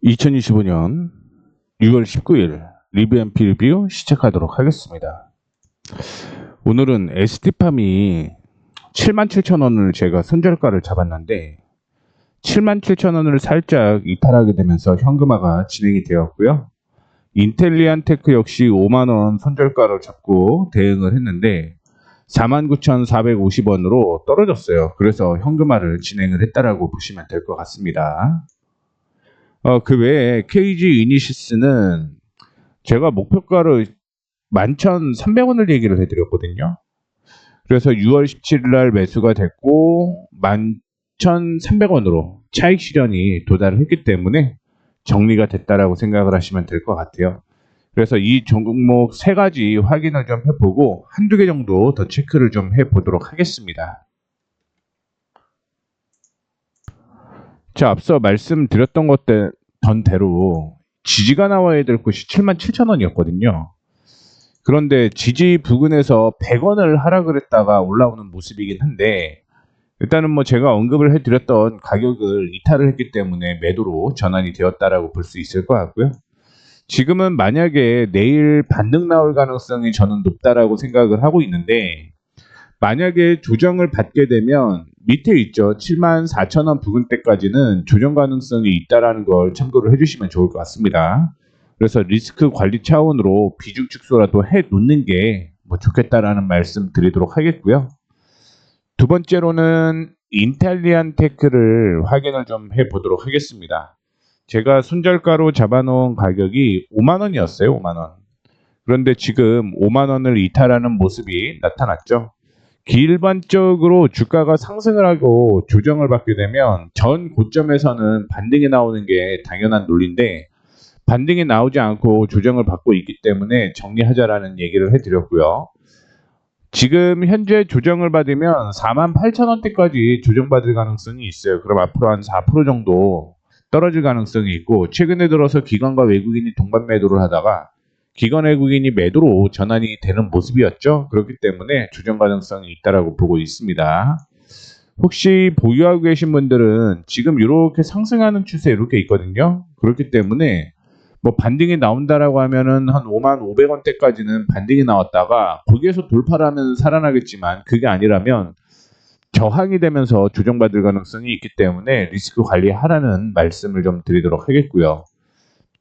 2025년 6월 19일 리뷰앤피 리뷰 시작하도록 하겠습니다. 오늘은 ST팜이 77,000원을 제가 손절가를 잡았는데 77,000원을 살짝 이탈하게 되면서 현금화가 진행이 되었고요. 인텔리안테크 역시 5만원 손절가를 잡고 대응을 했는데 49,450원으로 떨어졌어요. 그래서 현금화를 진행을 했다라고 보시면 될 것 같습니다. 그 외에 KG 이니시스는 제가 목표가를 11,300원을 얘기를 해드렸거든요. 그래서 6월 17일 날 매수가 됐고 11,300원으로 차익 실현이 도달을 했기 때문에 정리가 됐다라고 생각을 하시면 될 것 같아요. 그래서 이 종목 세 가지 확인을 좀 해보고 한두 개 정도 더 체크를 좀 해보도록 하겠습니다. 자, 앞서 말씀드렸던 대로 지지가 나와야 될 곳이 77,000원이었거든요. 그런데 지지 부근에서 100원을 하락을 했다가 올라오는 모습이긴 한데 일단은 뭐 제가 언급을 해드렸던 가격을 이탈을 했기 때문에 매도로 전환이 되었다라고 볼 수 있을 것 같고요. 지금은 만약에 내일 반등 나올 가능성이 저는 높다라고 생각을 하고 있는데 만약에 조정을 받게 되면 밑에 있죠. 74,000원 부근대까지는 조정 가능성이 있다라는 걸 참고를 해주시면 좋을 것 같습니다. 그래서 리스크 관리 차원으로 비중 축소라도 해 놓는 게 뭐 좋겠다라는 말씀 드리도록 하겠고요. 두 번째로는 인텔리안 테크를 확인을 좀 해보도록 하겠습니다. 제가 손절가로 잡아놓은 가격이 5만원이었어요. 5만원. 그런데 지금 5만원을 이탈하는 모습이 나타났죠. 일반적으로 주가가 상승을 하고 조정을 받게 되면 전 고점에서는 반등이 나오는 게 당연한 논리인데 반등이 나오지 않고 조정을 받고 있기 때문에 정리하자라는 얘기를 해드렸고요. 지금 현재 조정을 받으면 48,000원대까지 조정받을 가능성이 있어요. 그럼 앞으로 한 4% 정도 떨어질 가능성이 있고 최근에 들어서 기관과 외국인이 동반 매도를 하다가 기관 외국인이 매도로 전환이 되는 모습이었죠. 그렇기 때문에 조정 가능성이 있다라고 보고 있습니다. 혹시 보유하고 계신 분들은 지금 이렇게 상승하는 추세 이렇게 있거든요. 그렇기 때문에 뭐 반등이 나온다라고 하면은 한 55,500원대까지는 반등이 나왔다가 거기에서 돌파를 하면 살아나겠지만 그게 아니라면 저항이 되면서 조정받을 가능성이 있기 때문에 리스크 관리하라는 말씀을 좀 드리도록 하겠고요.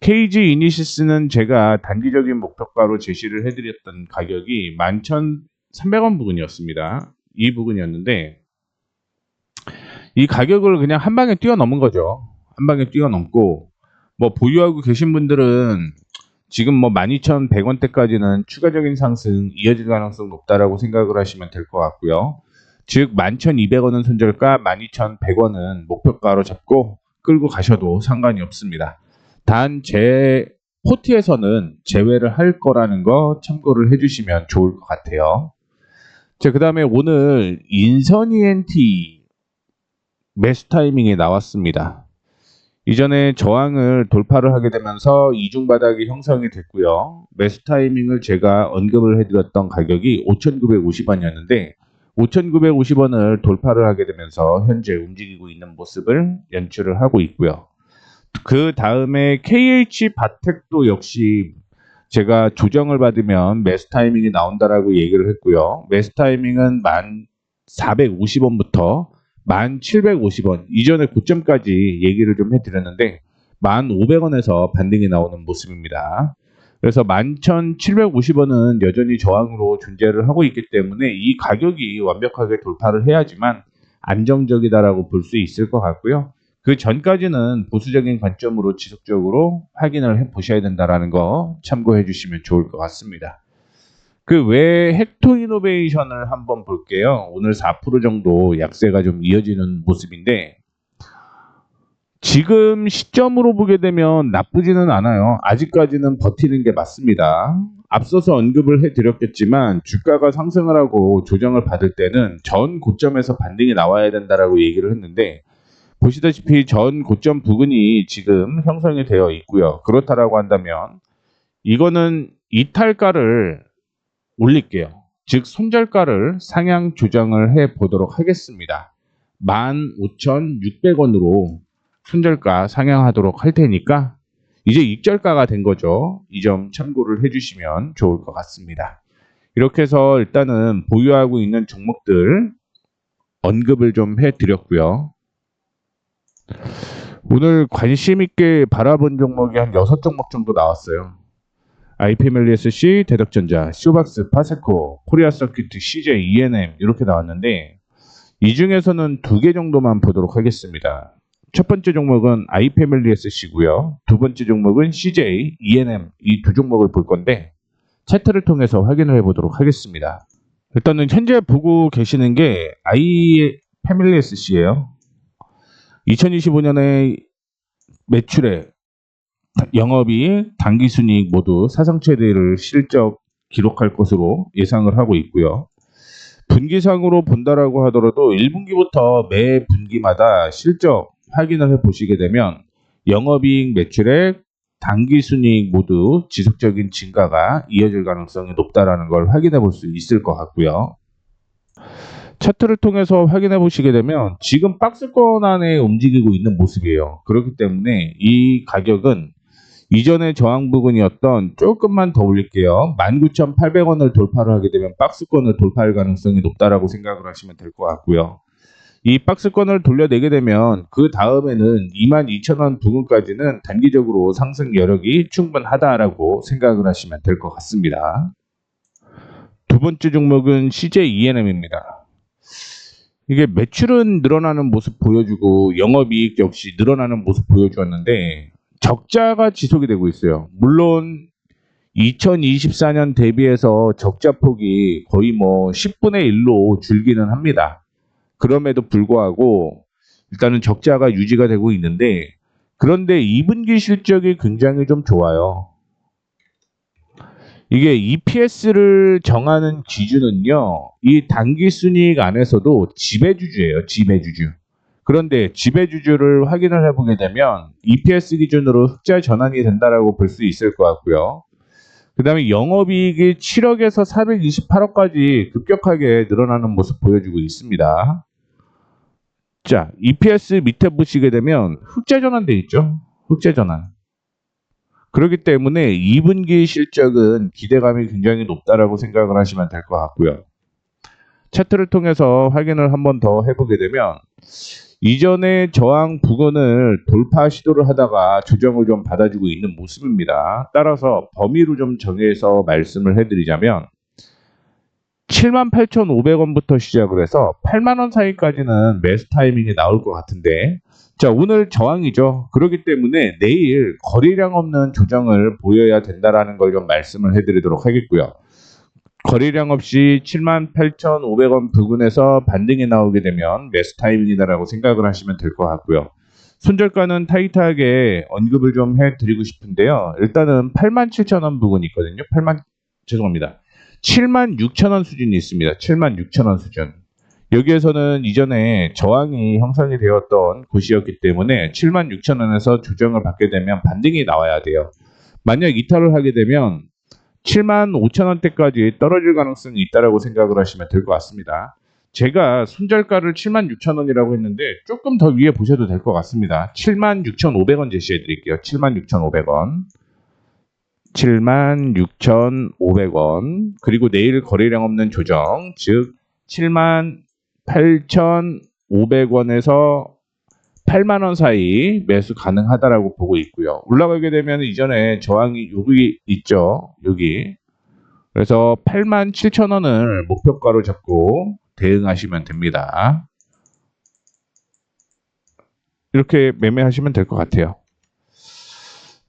KG 이니시스는 제가 단기적인 목표가로 제시를 해드렸던 가격이 11,300원 부근이었습니다. 이 부근이었는데 이 가격을 그냥 한 방에 뛰어넘은 거죠. 한 방에 뛰어넘고 뭐 보유하고 계신 분들은 지금 뭐 12,100원대까지는 추가적인 상승 이어질 가능성 높다라고 생각을 하시면 될 것 같고요. 즉 11,200원은 손절가, 12,100원은 목표가로 잡고 끌고 가셔도 상관이 없습니다. 단 제 포트에서는 제외를 할 거라는 거 참고를 해주시면 좋을 것 같아요. 자, 그 다음에 오늘 인선 ENT 매수 타이밍이 나왔습니다. 이전에 저항을 돌파를 하게 되면서 이중 바닥이 형성이 됐고요. 매수 타이밍을 제가 언급을 해드렸던 가격이 5,950원이었는데 5,950원을 돌파를 하게 되면서 현재 움직이고 있는 모습을 연출을 하고 있고요. 그 다음에 KH 바텍도 역시 제가 조정을 받으면 매수 타이밍이 나온다라고 얘기를 했고요. 매수 타이밍은 1,450원부터 1,750원 이전의 고점까지 얘기를 좀 해드렸는데 1,500원에서 반등이 나오는 모습입니다. 그래서 11,750원은 여전히 저항으로 존재를 하고 있기 때문에 이 가격이 완벽하게 돌파를 해야지만 안정적이다라고 볼 수 있을 것 같고요. 그 전까지는 보수적인 관점으로 지속적으로 확인을 해 보셔야 된다라는 거 참고해 주시면 좋을 것 같습니다. 그 외에 헥토이노베이션을 한번 볼게요. 오늘 4% 정도 약세가 좀 이어지는 모습인데 지금 시점으로 보게 되면 나쁘지는 않아요. 아직까지는 버티는 게 맞습니다. 앞서서 언급을 해드렸겠지만 주가가 상승을 하고 조정을 받을 때는 전 고점에서 반등이 나와야 된다라고 얘기를 했는데 보시다시피 전 고점 부근이 지금 형성이 되어 있고요. 그렇다라고 한다면 이거는 이탈가를 올릴게요. 즉 손절가를 상향 조정을 해 보도록 하겠습니다. 15,600원으로 손절가 상향하도록 할 테니까 이제 익절가가 된 거죠. 이 점 참고를 해주시면 좋을 것 같습니다. 이렇게 해서 일단은 보유하고 있는 종목들 언급을 좀 해드렸고요. 오늘 관심 있게 바라본 종목이 한 6종목 정도 나왔어요. IPMLSC, 대덕전자, 쇼박스, 파세코, 코리아서큐트, CJ, ENM 이렇게 나왔는데 이 중에서는 2개 정도만 보도록 하겠습니다. 첫 번째 종목은 IPMLSC고요. 두 번째 종목은 CJ, ENM 이 두 종목을 볼 건데 차트를 통해서 확인을 해보도록 하겠습니다. 일단은 현재 보고 계시는 게 IPMLSC예요. 2025년에 매출액, 영업이익, 당기순이익 모두 사상 최대를 실적 기록할 것으로 예상을 하고 있고요. 분기상으로 본다라고 하더라도 1분기부터 매 분기마다 실적 확인을 해보시게 되면 영업이익, 매출액, 당기순이익 모두 지속적인 증가가 이어질 가능성이 높다라는 걸 확인해 볼 수 있을 것 같고요. 차트를 통해서 확인해 보시게 되면 지금 박스권 안에 움직이고 있는 모습이에요. 그렇기 때문에 이 가격은 이전의 저항 부근이었던 조금만 더 올릴게요. 19,800원을 돌파를 하게 되면 박스권을 돌파할 가능성이 높다라고 생각을 하시면 될 것 같고요. 이 박스권을 돌려내게 되면 그 다음에는 22,000원 부근까지는 단기적으로 상승 여력이 충분하다라고 생각을 하시면 될 것 같습니다. 두 번째 종목은 CJ ENM입니다. 이게 매출은 늘어나는 모습 보여주고 영업이익 역시 늘어나는 모습 보여주었는데 적자가 지속이 되고 있어요. 물론 2024년 대비해서 적자 폭이 거의 뭐 10분의 1로 줄기는 합니다. 그럼에도 불구하고 일단은 적자가 유지가 되고 있는데 그런데 2분기 실적이 굉장히 좀 좋아요. 이게 EPS를 정하는 기준은요. 이 당기순이익 안에서도 지배주주예요. 지배주주. 그런데 지배주주를 확인을 해보게 되면 EPS 기준으로 흑자 전환이 된다라고 볼 수 있을 것 같고요. 그 다음에 영업이익이 7억에서 428억까지 급격하게 늘어나는 모습 보여주고 있습니다. 자, EPS 밑에 보시게 되면 흑자 전환돼 있죠. 흑자 전환. 그렇기 때문에 2분기 실적은 기대감이 굉장히 높다라고 생각을 하시면 될 것 같고요. 차트를 통해서 확인을 한 번 더 해보게 되면 이전의 저항 부근을 돌파 시도를 하다가 조정을 좀 받아주고 있는 모습입니다. 따라서 범위로 좀 정해서 말씀을 해드리자면 78,500원부터 시작을 해서 8만원 사이까지는 매수 타이밍이 나올 것 같은데 자, 오늘 저항이죠. 그렇기 때문에 내일 거래량 없는 조정을 보여야 된다라는 걸 좀 말씀을 해드리도록 하겠고요. 거래량 없이 78,500원 부근에서 반등이 나오게 되면 매수 타이밍이다라고 생각을 하시면 될 것 같고요. 손절가는 타이트하게 언급을 좀 해드리고 싶은데요. 일단은 87,000원 부근이 있거든요. 76,000원 수준이 있습니다. 76,000원 수준. 여기에서는 이전에 저항이 형성이 되었던 곳이었기 때문에 76,000원에서 조정을 받게 되면 반등이 나와야 돼요. 만약 이탈을 하게 되면 75,000원대까지 떨어질 가능성이 있다고 생각을 하시면 될 것 같습니다. 제가 손절가를 76,000원이라고 했는데 조금 더 위에 보셔도 될 것 같습니다. 76,500원 제시해 드릴게요. 76,500원. 76,500원. 그리고 내일 거래량 없는 조정, 즉 78,500원에서 8만원 사이 매수 가능하다라고 보고 있고요. 올라가게 되면 이전에 저항이 여기 있죠. 여기. 그래서 87,000원을 목표가로 잡고 대응하시면 됩니다. 이렇게 매매하시면 될 것 같아요.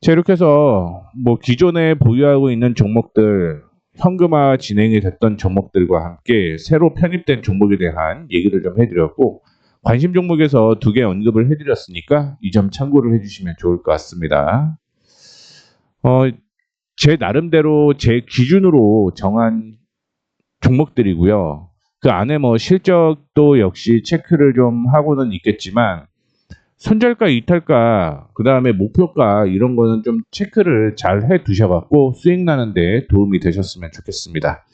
자, 이렇게 해서 뭐 기존에 보유하고 있는 종목들 현금화 진행이 됐던 종목들과 함께 새로 편입된 종목에 대한 얘기를 좀 해드렸고 관심 종목에서 2개 언급을 해드렸으니까 이 점 참고를 해주시면 좋을 것 같습니다. 제 나름대로 제 기준으로 정한 종목들이고요. 그 안에 뭐 실적도 역시 체크를 좀 하고는 있겠지만 손절가, 이탈가, 그 다음에 목표가 이런 거는 좀 체크를 잘 해 두셔갖고 수익 나는데 도움이 되셨으면 좋겠습니다.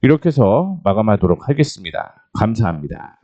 이렇게 해서 마감하도록 하겠습니다. 감사합니다.